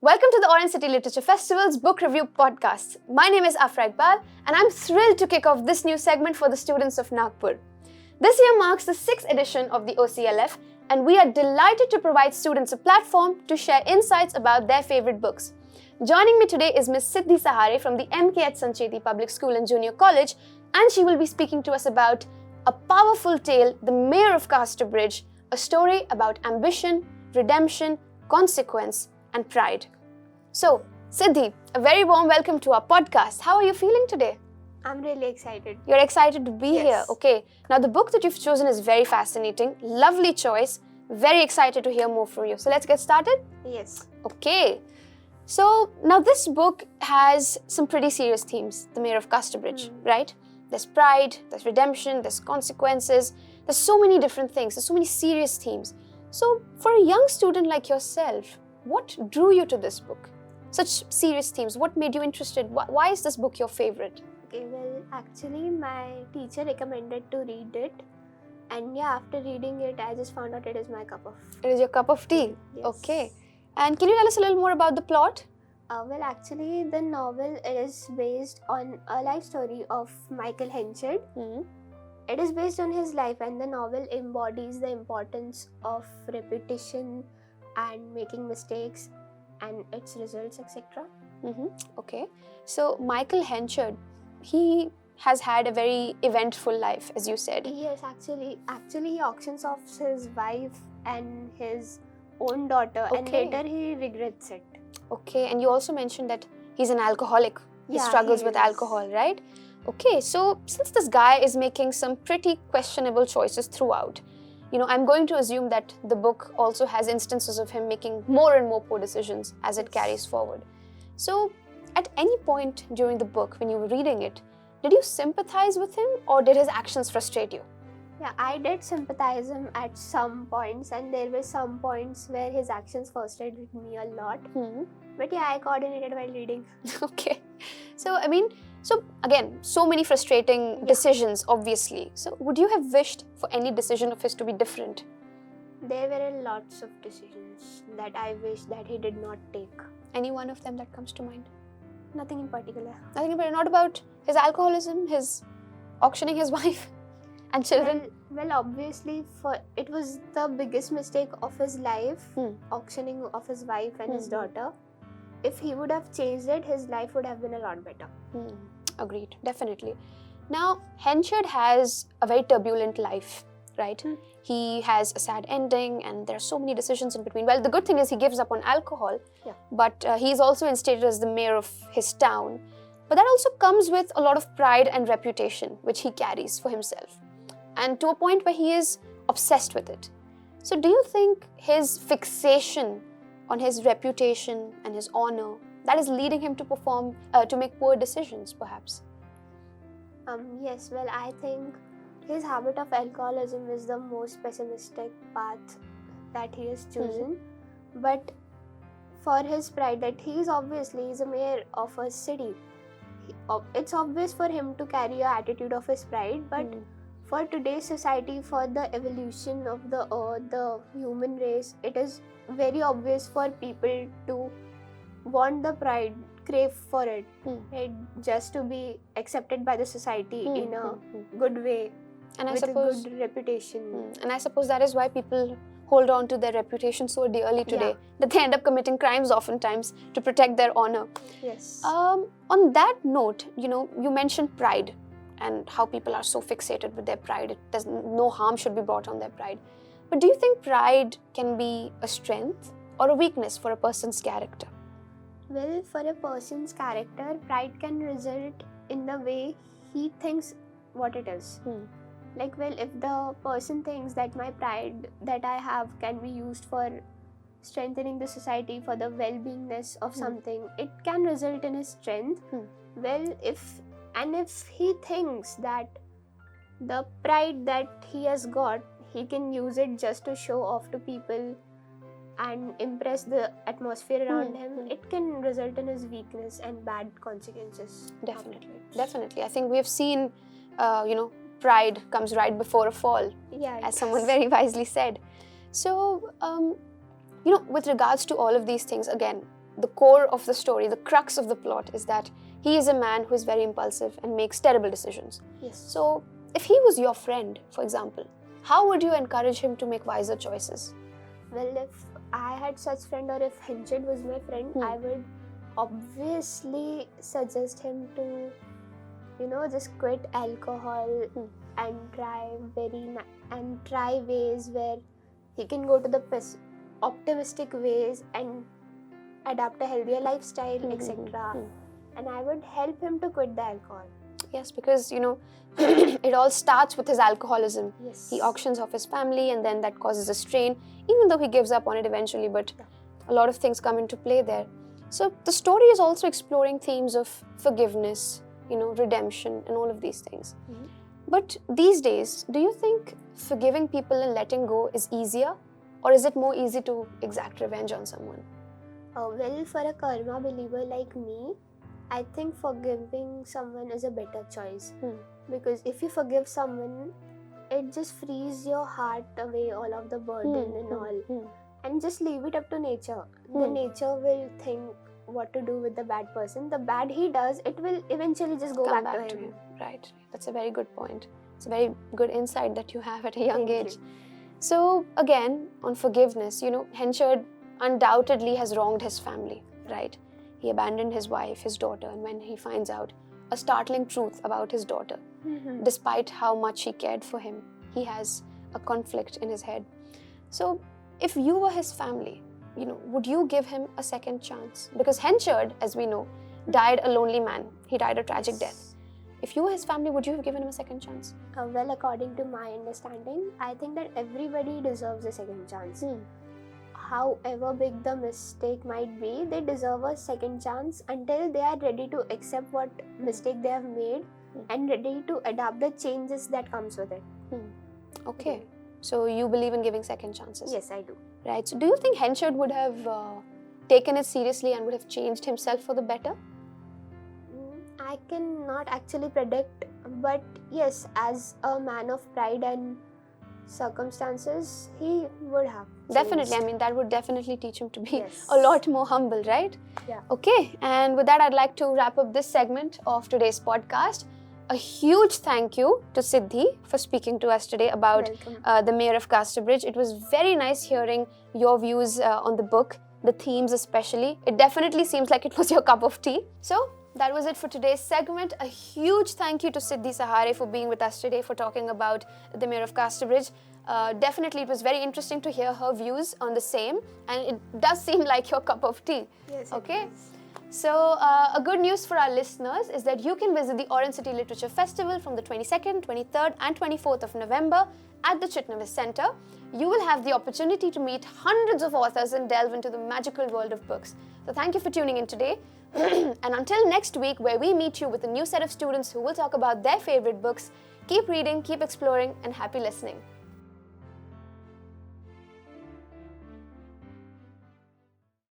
Welcome to the Orange City Literature Festival's Book Review Podcast. My name is Afra Iqbal and I'm thrilled to kick off this new segment for the students of Nagpur. This year marks the 6th edition of the OCLF and we are delighted to provide students a platform to share insights about their favorite books. Joining me today is Ms. Siddhi Sahare from the MKH Sancheti Public School and Junior College, and she will be speaking to us about a powerful tale, The Mayor of Casterbridge, a story about ambition, redemption, consequence, and pride. So, Siddhi, a very warm welcome to our podcast. How are you feeling today? I'm really excited. You're excited to be Yes. here. Okay. Now, the book that you've chosen is very fascinating. Lovely choice. Very excited to hear more from you. So, let's get started? Yes. Okay. So, now this book has some pretty serious themes. The Mayor of Casterbridge, right? There's pride, there's redemption, there's consequences. There's so many different things. There's so many serious themes. So, for a young student like yourself, what drew you to this book? Such serious themes. What made you interested? Why is this book your favorite? Okay, well, actually, my teacher recommended to read it. And yeah, after reading it, I just found out it is my cup of It is your cup of tea. Yes. Okay. And can you tell us a little more about the plot? Well, actually, the novel is based on a life story of Michael Henchard. It is based on his life, and the novel embodies the importance of repetition and making mistakes and its results, etc. Okay. So, Michael Henchard, he has had a very eventful life, as you said. Yes, actually, he auctions off his wife and his own daughter, and Okay. later he regrets it. Okay. And you also mentioned that he's an alcoholic. He Yeah, struggles he with is. alcohol, right? Okay. So, since this guy is making some pretty questionable choices throughout, I'm going to assume that the book also has instances of him making more and more poor decisions as it Yes. carries forward. So, at any point during the book, when you were reading it, did you sympathize with him or did his actions frustrate you? Yeah, I did sympathize him at some points, and there were some points where his actions frustrated me a lot. But yeah, I coordinated while reading. Okay. So again, so many frustrating decisions, obviously. So, would you have wished for any decision of his to be different? There were lots of decisions that I wish that he did not take. Any one of them that comes to mind? Nothing in particular. Nothing about not about his alcoholism, his auctioning his wife and children. Well, obviously, it was the biggest mistake of his life, auctioning of his wife and his daughter. If he would have changed it, his life would have been a lot better. Agreed, definitely. Now, Henchard has a very turbulent life, right? He has a sad ending and there are so many decisions in between. Well, the good thing is he gives up on alcohol, but he's also instated as the mayor of his town. But that also comes with a lot of pride and reputation, which he carries for himself. And to a point where he is obsessed with it. So do you think his fixation on his reputation and his honor, that is leading him to make poor decisions, perhaps? Yes, well, I think his habit of alcoholism is the most pessimistic path that he has chosen. But for his pride, that he's a mayor of a city. It's obvious for him to carry an attitude of his pride, but for today's society, for the evolution of the earth, the human race, it is very obvious for people to want the pride, crave for it, right? Just to be accepted by the society in a good way, And with a good reputation. And I suppose that is why people hold on to their reputation so dearly today, that they end up committing crimes oftentimes to protect their honor. Yes. On that note, you mentioned pride and how people are so fixated with their pride. No harm should be brought on their pride. But do you think pride can be a strength or a weakness for a person's character? Well, for a person's character, pride can result in the way he thinks what it is. If the person thinks that my pride that I have can be used for strengthening the society, for the well-beingness of something, it can result in his strength. Well, if he thinks that the pride that he has got, he can use it just to show off to people and impress the atmosphere around him, it can result in his weakness and bad consequences. Definitely. I think we have seen, pride comes right before a fall, as someone very wisely said. So, with regards to all of these things, again, the core of the story, the crux of the plot is that he is a man who is very impulsive and makes terrible decisions. Yes. So, if he was your friend, for example, how would you encourage him to make wiser choices? Well, if I had such friend or if Henchard was my friend, I would obviously suggest him to, just quit alcohol and try ways where he can go to the optimistic ways and adapt a healthier lifestyle, etc. And I would help him to quit the alcohol. Yes, because, it all starts with his alcoholism. Yes. He auctions off his family and then that causes a strain, even though he gives up on it eventually, but a lot of things come into play there. So the story is also exploring themes of forgiveness, redemption and all of these things. But these days, do you think forgiving people and letting go is easier, or is it more easy to exact revenge on someone? Well, for a karma believer like me, I think forgiving someone is a better choice. Because if you forgive someone, it just frees your heart away all of the burden and all. And just leave it up to nature. The nature will think what to do with the bad person. The bad he does, it will eventually just go Come back to him. Right. That's a very good point. It's a very good insight that you have at a young Thank age. you. So again, on forgiveness, Henchard undoubtedly has wronged his family, right? He abandoned his wife, his daughter, and when he finds out a startling truth about his daughter, despite how much he cared for him, he has a conflict in his head. So if you were his family, would you give him a second chance? Because Henchard, as we know, died a lonely man. He died a tragic death. If you were his family, would you have given him a second chance? Well, according to my understanding, I think that everybody deserves a second chance. However big the mistake might be, they deserve a second chance until they are ready to accept what mistake they have made and ready to adapt the changes that comes with it. Okay. So you believe in giving second chances? Yes, I do. Right. So do you think Henchard would have taken it seriously and would have changed himself for the better? I cannot actually predict, but yes, as a man of pride and circumstances, he would have changed. Definitely. I mean, that would definitely teach him to be Yes. a lot more humble, right? Yeah. Okay. And with that, I'd like to wrap up this segment of today's podcast. A huge thank you to Siddhi for speaking to us today about the Mayor of Casterbridge. It was very nice hearing your views on the book, the themes especially. It definitely seems like it was your cup of tea. So that was it for today's segment. A huge thank you to Siddhi Sahare for being with us today, for talking about the Mayor of Casterbridge. Definitely, it was very interesting to hear her views on the same, and it does seem like your cup of tea. Yes. Okay. So, a good news for our listeners is that you can visit the Orange City Literature Festival from the 22nd, 23rd and 24th of November at the Chitnavis Centre. You will have the opportunity to meet hundreds of authors and delve into the magical world of books. So thank you for tuning in today. And until next week, where we meet you with a new set of students who will talk about their favorite books, keep reading, keep exploring, and happy listening.